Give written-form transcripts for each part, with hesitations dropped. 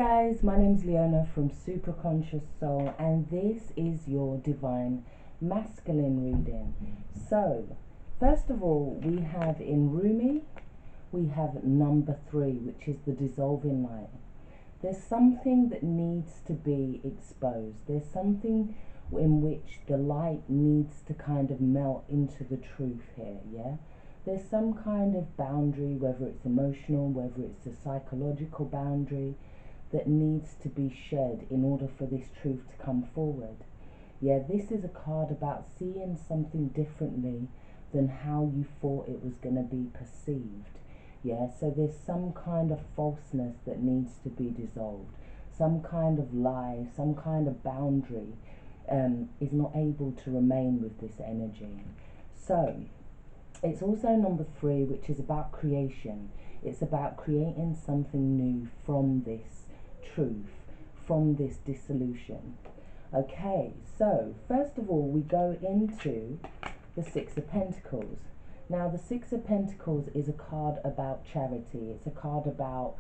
Guys, my name's Leona from Super Conscious Soul, and this is your divine masculine reading. So, first of all, we have in Rumi, we have number 3, which is the dissolving light. There's something that needs to be exposed. There's something in which the light needs to kind of melt into the truth here, yeah? There's some kind of boundary, whether it's emotional, whether it's a psychological boundary, that needs to be shed in order for this truth to come forward. Yeah, this is a card about seeing something differently than how you thought it was going to be perceived. Yeah, so there's some kind of falseness that needs to be dissolved. Some kind of lie, some kind of boundary is not able to remain with this energy. So, it's also number 3, which is about creation. It's about creating something new from this truth, from this dissolution. Okay, so first of all, we go into the Six of Pentacles. Now, the Six of Pentacles is a card about charity. It's a card about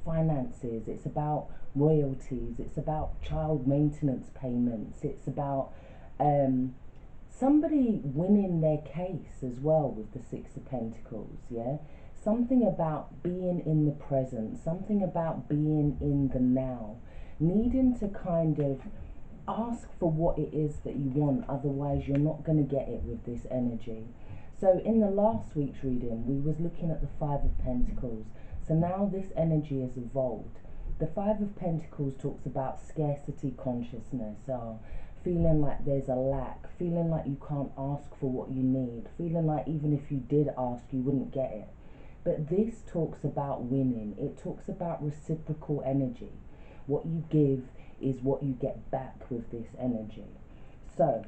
finances. It's about royalties. It's about child maintenance payments. It's about somebody winning their case as well with the Six of Pentacles, yeah? Something about being in the present, something about being in the now, needing to kind of ask for what it is that you want, otherwise you're not going to get it with this energy. So in the last week's reading, we was looking at the Five of Pentacles. So now this energy has evolved. The Five of Pentacles talks about scarcity consciousness, feeling like there's a lack, feeling like you can't ask for what you need, feeling like even if you did ask, you wouldn't get it. But this talks about winning. It talks about reciprocal energy. What you give is what you get back with this energy. So,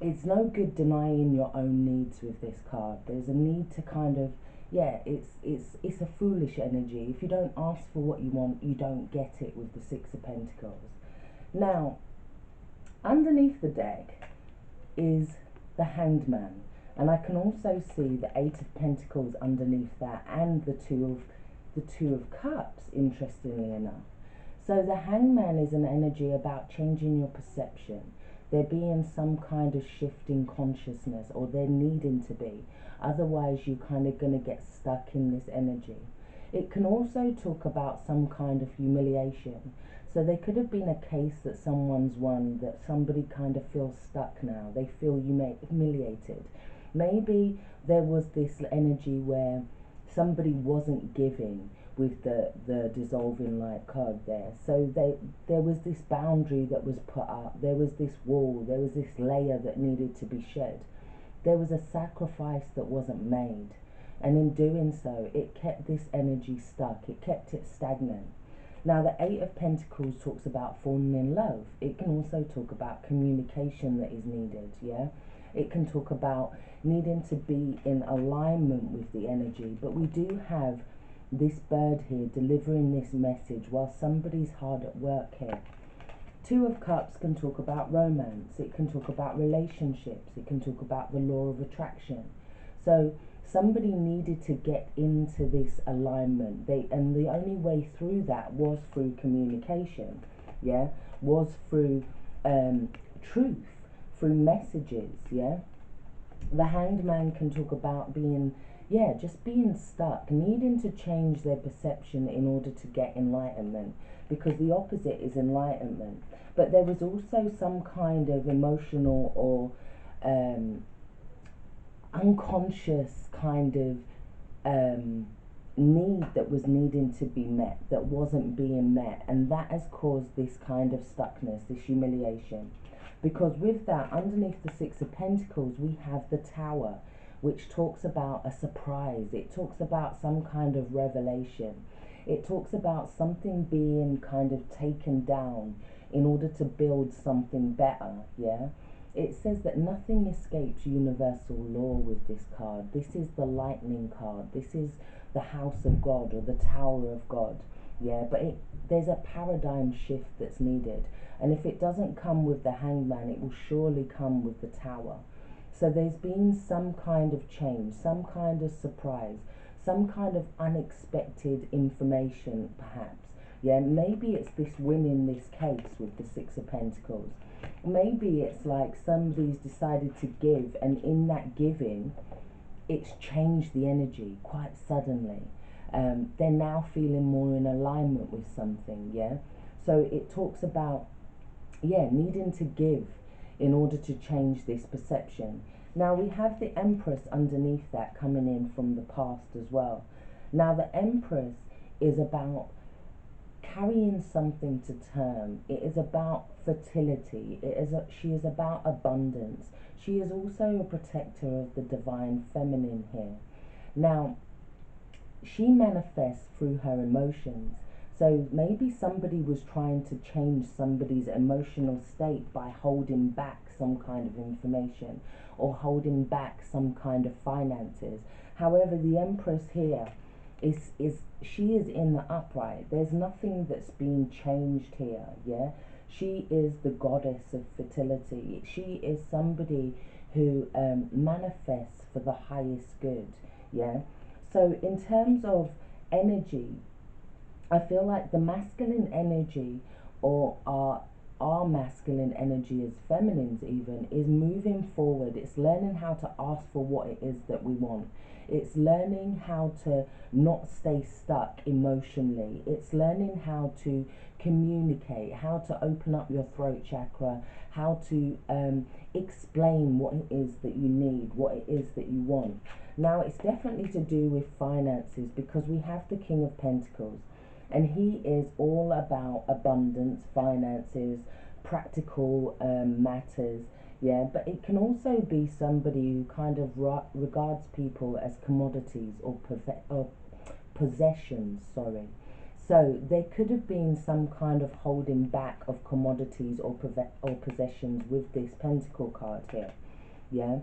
it's no good denying your own needs with this card. There's a need to kind of, yeah, it's a foolish energy. If you don't ask for what you want, you don't get it with the Six of Pentacles. Now, underneath the deck is the Hanged Man. And I can also see the Eight of Pentacles underneath that, and the Two of Cups, interestingly enough. So the Hangman is an energy about changing your perception. There being some kind of shift in consciousness, or there needing to be. Otherwise, you're kind of going to get stuck in this energy. It can also talk about some kind of humiliation. So there could have been a case that someone's won, that somebody kind of feels stuck now. They feel humiliated. Maybe there was this energy where somebody wasn't giving with the dissolving light card there. So there was this boundary that was put up. There was this wall. There was this layer that needed to be shed. There was a sacrifice that wasn't made. And in doing so, it kept this energy stuck. It kept it stagnant. Now, the Eight of Pentacles talks about falling in love. It can also talk about communication that is needed, yeah? It can talk about needing to be in alignment with the energy. But we do have this bird here delivering this message while somebody's hard at work here. Two of Cups can talk about romance. It can talk about relationships. It can talk about the law of attraction. So somebody needed to get into this alignment. And the only way through that was through communication, yeah? Was through truth, through messages, yeah? The Hanged Man can talk about being, yeah, just being stuck, needing to change their perception in order to get enlightenment, because the opposite is enlightenment. But there was also some kind of emotional or unconscious kind of need that was needing to be met, that wasn't being met, and that has caused this kind of stuckness, this humiliation. Because with that, underneath the Six of Pentacles, we have the Tower, which talks about a surprise. It talks about some kind of revelation. It talks about something being kind of taken down in order to build something better, yeah? It says that nothing escapes universal law with this card. This is the Lightning card. This is the House of God, or the Tower of God, yeah? But there's a paradigm shift that's needed. And if it doesn't come with the Hangman, it will surely come with the Tower. So there's been some kind of change, some kind of surprise, some kind of unexpected information, perhaps, Yeah, maybe it's this winning this case with the Six of Pentacles. Maybe it's like somebody's decided to give, and in that giving, it's changed the energy quite suddenly. They're now feeling more in alignment with something, yeah? So it talks about, yeah, needing to give in order to change this perception. Now we have the Empress underneath that coming in from the past as well. Now the Empress is about carrying something to term. It is about fertility. She is about abundance. She is also a protector of the divine feminine here. Now, she manifests through her emotions. So maybe somebody was trying to change somebody's emotional state by holding back some kind of information or holding back some kind of finances. However, the Empress here is she is in the upright. There's nothing that's being changed here, yeah? She is the goddess of fertility. She is somebody who manifests for the highest good, yeah? So in terms of energy, I feel like the masculine energy, or our masculine energy as feminines even, is moving forward. It's learning how to ask for what it is that we want. It's learning how to not stay stuck emotionally. It's learning how to communicate, how to open up your throat chakra, how to explain what it is that you need, what it is that you want. Now, it's definitely to do with finances, because we have the King of Pentacles, and he is all about abundance, finances, practical matters, yeah. But it can also be somebody who kind of regards people as commodities or possessions, sorry. So there could have been some kind of holding back of commodities or possessions with this Pentacle card here, yeah.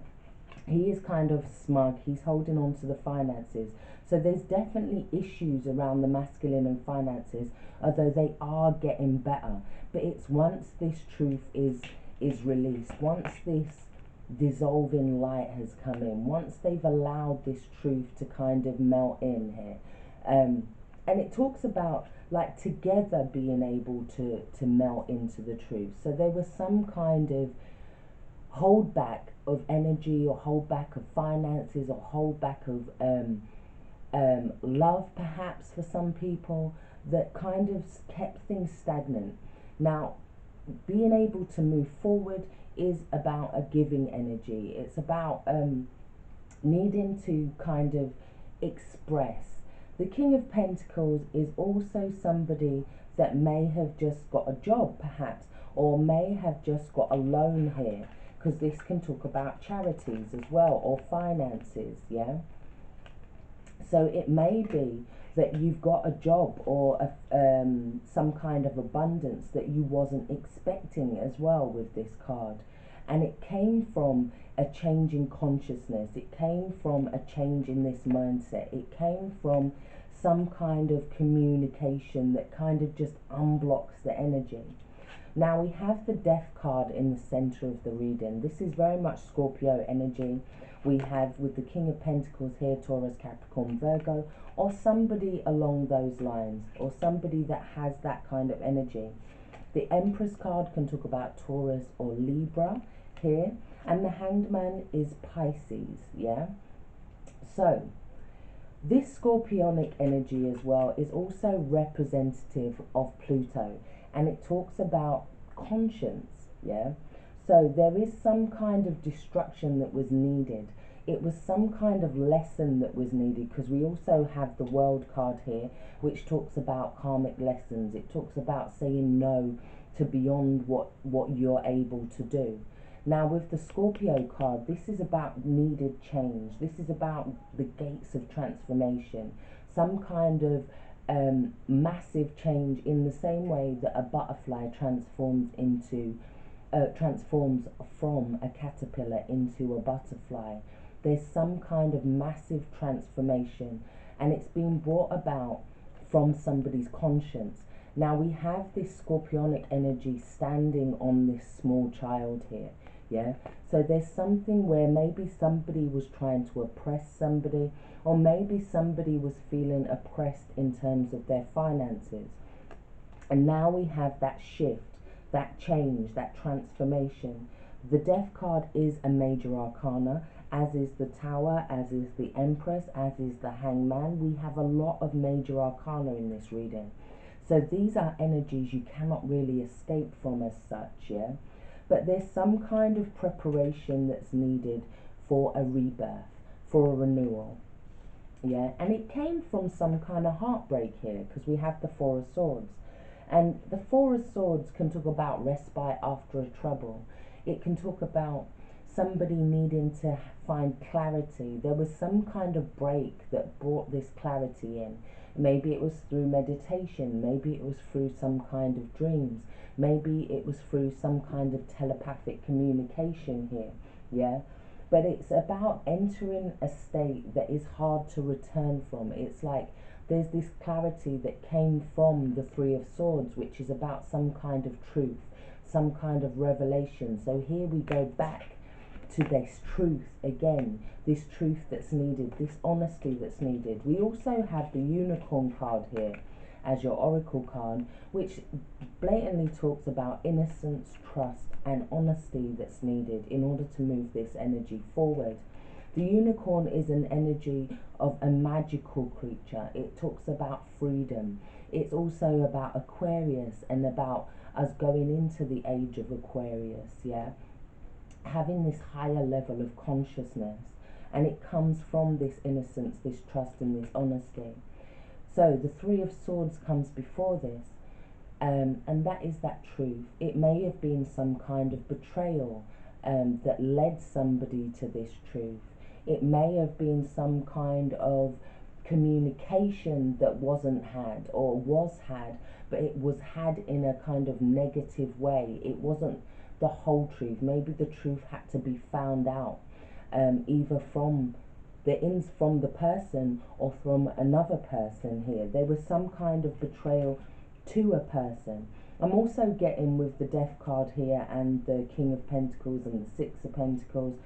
He is kind of smug. He's holding on to the finances. So there's definitely issues around the masculine and finances, although they are getting better. But it's once this truth is released, once this dissolving light has come in, once they've allowed this truth to kind of melt in here. And it talks about like together being able to melt into the truth. So there was some kind of hold back of energy, or hold back of finances, or hold back of love perhaps for some people, that kind of kept things stagnant. Now, being able to move forward is about a giving energy. It's about needing to kind of express. The King of Pentacles is also somebody that may have just got a job perhaps, or may have just got a loan here, because this can talk about charities as well, or finances, yeah? So it may be that you've got a job, or some kind of abundance that you wasn't expecting as well with this card. And it came from a change in consciousness. It came from a change in this mindset. It came from some kind of communication that kind of just unblocks the energy. Now we have the Death card in the center of the reading. This is very much Scorpio energy. We have with the King of Pentacles here, Taurus, Capricorn, Virgo, or somebody along those lines, or somebody that has that kind of energy. The Empress card can talk about Taurus or Libra here, and the Hanged Man is Pisces, yeah? So, this scorpionic energy as well is also representative of Pluto, and it talks about conscience, yeah? So there is some kind of destruction that was needed. It was some kind of lesson that was needed, because we also have the World card here, which talks about karmic lessons. It talks about saying no to beyond what you're able to do. Now with the Scorpio card, this is about needed change. This is about the gates of transformation. Some kind of massive change, in the same way that a butterfly transforms from a caterpillar into a butterfly. There's some kind of massive transformation, and it's being brought about from somebody's conscience. Now we have this scorpionic energy standing on this small child here, yeah? So there's something where maybe somebody was trying to oppress somebody, or maybe somebody was feeling oppressed in terms of their finances. And now we have that shift, that change, that transformation. The Death card is a major arcana, as is the Tower, as is the Empress, as is the Hangman. We have a lot of major arcana in this reading. So these are energies you cannot really escape from as such, yeah? But there's some kind of preparation that's needed for a rebirth, for a renewal, yeah? And it came from some kind of heartbreak here, because we have the Four of Swords. And the Four of Swords can talk about respite after a trouble. It can talk about somebody needing to find clarity. There was some kind of break that brought this clarity in. Maybe it was through meditation. Maybe it was through some kind of dreams. Maybe it was through some kind of telepathic communication here. Yeah? But it's about entering a state that is hard to return from. It's like there's this clarity that came from the Three of Swords, which is about some kind of truth, some kind of revelation. So here we go back to this truth again, this truth that's needed, this honesty that's needed. We also have the Unicorn card here as your oracle card, which blatantly talks about innocence, trust, and honesty that's needed in order to move this energy forward. The unicorn is an energy of a magical creature. It talks about freedom. It's also about Aquarius and about us going into the age of Aquarius, yeah? Having this higher level of consciousness. And it comes from this innocence, this trust, and this honesty. So the Three of Swords comes before this. And that is that truth. It may have been some kind of betrayal that led somebody to this truth. It may have been some kind of communication that wasn't had or was had, but it was had in a kind of negative way. It wasn't the whole truth. Maybe the truth had to be found out, either from the person or from another person here. There was some kind of betrayal to a person. I'm also getting with the Death card here and the King of Pentacles and the Six of Pentacles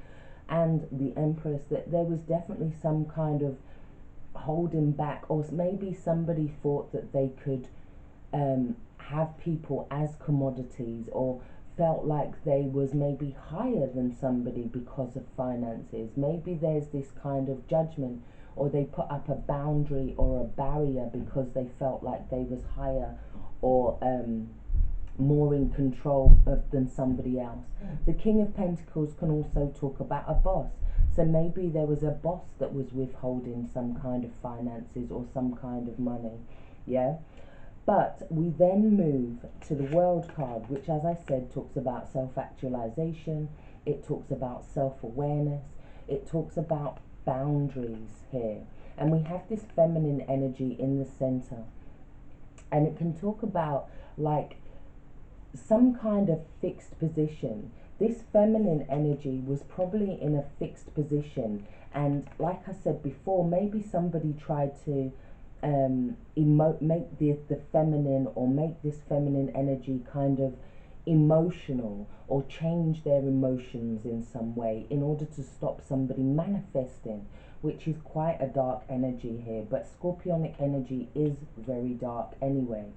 and the Empress, that there was definitely some kind of holding back, or maybe somebody thought that they could have people as commodities, or felt like they was maybe higher than somebody because of finances. Maybe there's this kind of judgment, or they put up a boundary or a barrier because they felt like they was higher or more in control than somebody else. The King of Pentacles can also talk about a boss. So maybe there was a boss that was withholding some kind of finances or some kind of money. Yeah? But we then move to the World card, which, as I said, talks about self-actualization. It talks about self-awareness. It talks about boundaries here. And we have this feminine energy in the center. And it can talk about, like, some kind of fixed position. This feminine energy was probably in a fixed position, and like I said before, maybe somebody tried to make the feminine, or make this feminine energy kind of emotional, or change their emotions in some way in order to stop somebody manifesting, which is quite a dark energy here. But Scorpionic energy is very dark anyway.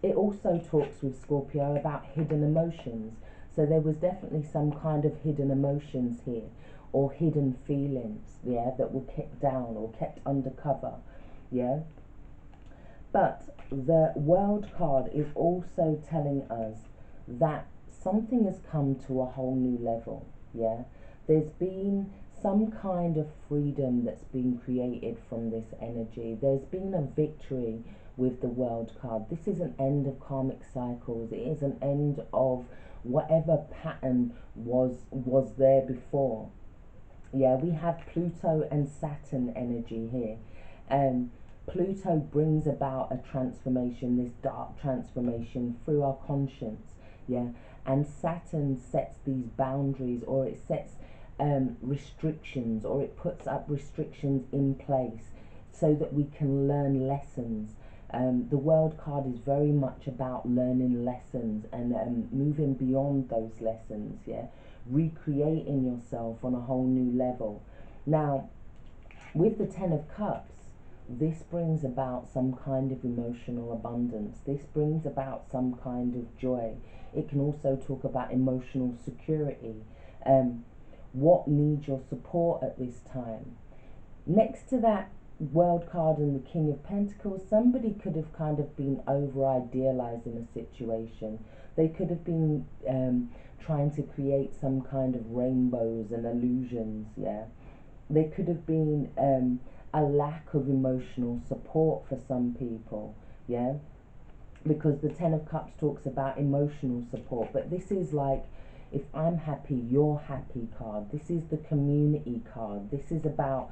It also talks with Scorpio about hidden emotions. So there was definitely some kind of hidden emotions here, or hidden feelings, yeah, that were kept down or kept undercover, yeah. But the World card is also telling us that something has come to a whole new level, yeah. There's been some kind of freedom that's been created from this energy. There's been a victory with the World card. This is an end of karmic cycles. It is an end of whatever pattern was there before. Yeah, we have Pluto and Saturn energy here. Pluto brings about a transformation, this dark transformation through our conscience, yeah. And Saturn sets these boundaries, or it sets restrictions, or it puts up restrictions in place so that we can learn lessons. The World card is very much about learning lessons and moving beyond those lessons, yeah, recreating yourself on a whole new level. Now, with the Ten of Cups, this brings about some kind of emotional abundance. This brings about some kind of joy. It can also talk about emotional security. What needs your support at this time? Next to that World card and the King of Pentacles, somebody could have kind of been over idealizing a situation. They could have been trying to create some kind of rainbows and illusions, yeah. There could have been a lack of emotional support for some people, yeah, because the Ten of Cups talks about emotional support, but this is like, if I'm happy, you're happy card. This is the community card. This is about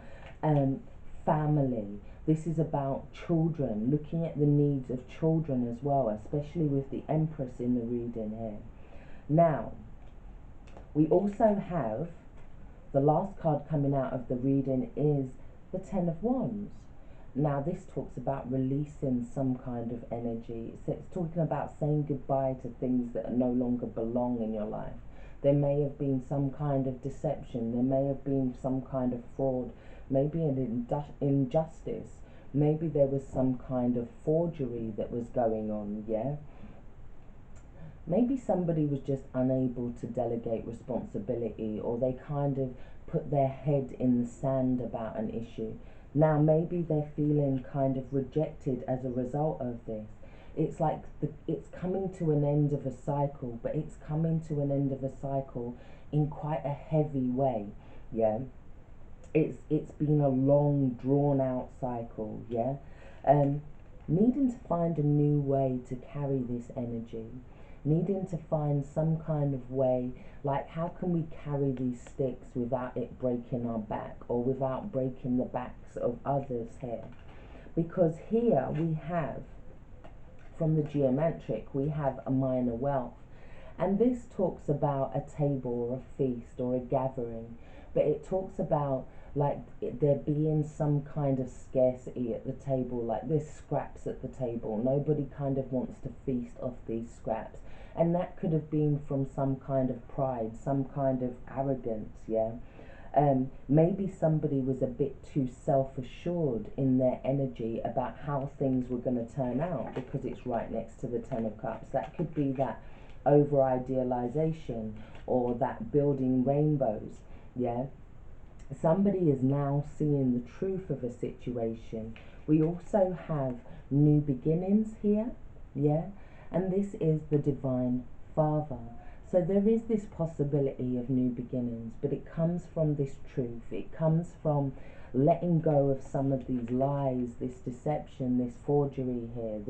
family. This is about children, looking at the needs of children as well, especially with the Empress in the reading here. Now, we also have the last card coming out of the reading is the Ten of Wands. Now this talks about releasing some kind of energy. So it's talking about saying goodbye to things that no longer belong in your life. There may have been some kind of deception. There may have been some kind of fraud. Maybe an injustice. Maybe there was some kind of forgery that was going on, yeah? Maybe somebody was just unable to delegate responsibility, or they kind of put their head in the sand about an issue. Now maybe they're feeling kind of rejected as a result of this. It's like it's coming to an end of a cycle, but it's coming to an end of a cycle in quite a heavy way, yeah. It's been a long, drawn out cycle, yeah. Needing to find a new way to carry this energy, needing to find some kind of way, like how can we carry these sticks without it breaking our back, or without breaking the backs of others here. Because here we have, from the geometric, we have a minor wealth. And this talks about a table or a feast or a gathering, but it talks about like there being some kind of scarcity at the table, like there's scraps at the table. Nobody kind of wants to feast off these scraps. And that could have been from some kind of pride, some kind of arrogance, yeah. Maybe somebody was a bit too self-assured in their energy about how things were going to turn out, because it's right next to the Ten of Cups. That could be that over-idealization, or that building rainbows, yeah. Somebody is now seeing the truth of a situation. We also have new beginnings here, yeah, and this is the Divine Father. So there is this possibility of new beginnings, but it comes from this truth. It comes from letting go of some of these lies, this deception, this forgery here,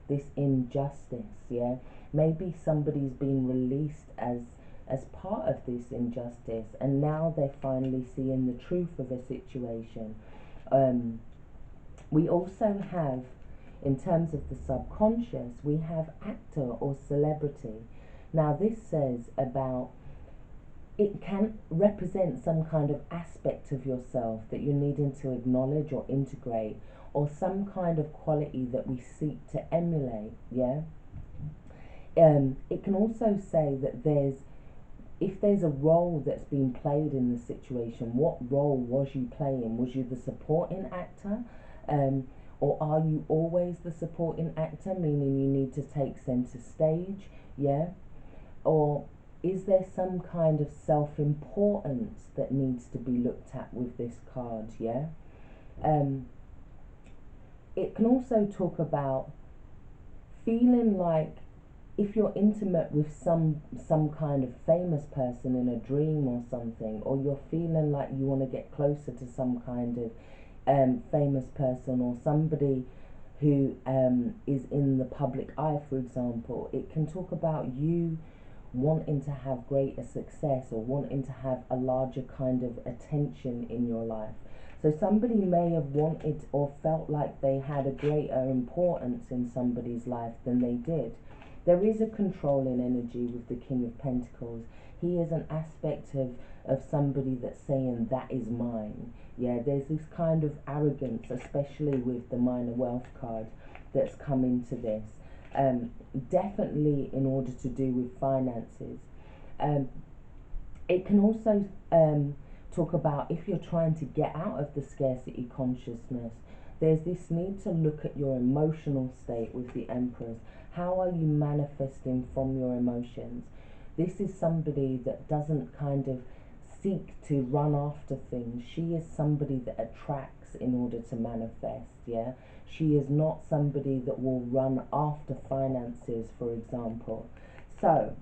this injustice, yeah. Maybe somebody's been released as part of this injustice, and now they're finally seeing the truth of a situation. We also have, in terms of the subconscious, we have actor or celebrity. Now this says about, it can represent some kind of aspect of yourself that you're needing to acknowledge or integrate, or some kind of quality that we seek to emulate, yeah. It can also say that if there's a role that's being played in the situation, what role was you playing? Was you the supporting actor? Or are you always the supporting actor, meaning you need to take center stage, yeah? Or is there some kind of self-importance that needs to be looked at with this card, yeah? It can also talk about feeling like, if you're intimate with some kind of famous person in a dream or something, or you're feeling like you want to get closer to some kind of famous person, or somebody who is in the public eye, for example, it can talk about you wanting to have greater success, or wanting to have a larger kind of attention in your life. So somebody may have wanted or felt like they had a greater importance in somebody's life than they did. There is a controlling energy with the King of Pentacles. He is an aspect of somebody that's saying, that is mine. Yeah, there's this kind of arrogance, especially with the minor wealth card, that's come into this. Definitely in order to do with finances. It can also talk about, if you're trying to get out of the scarcity consciousness, There's this need to look at your emotional state with the Empress. How are you manifesting from your emotions? This is somebody that doesn't kind of seek to run after things. She is somebody that attracts in order to manifest, yeah? She is not somebody that will run after finances, for example. So,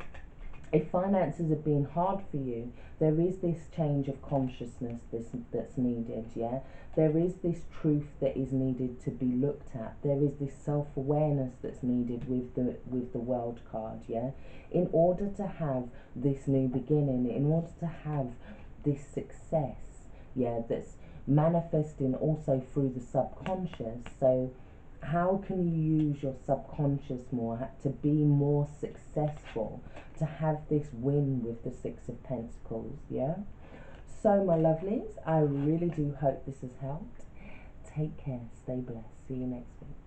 if finances have been hard for you, there is this change of consciousness that's needed, yeah? There is this truth that is needed to be looked at. There is this self-awareness that's needed with the World card, yeah? In order to have this new beginning, in order to have this success, yeah, that's manifesting also through the subconscious. So how can you use your subconscious more to be more successful, to have this win with the Six of Pentacles, yeah? So, my lovelies, I really do hope this has helped. Take care, stay blessed. See you next week.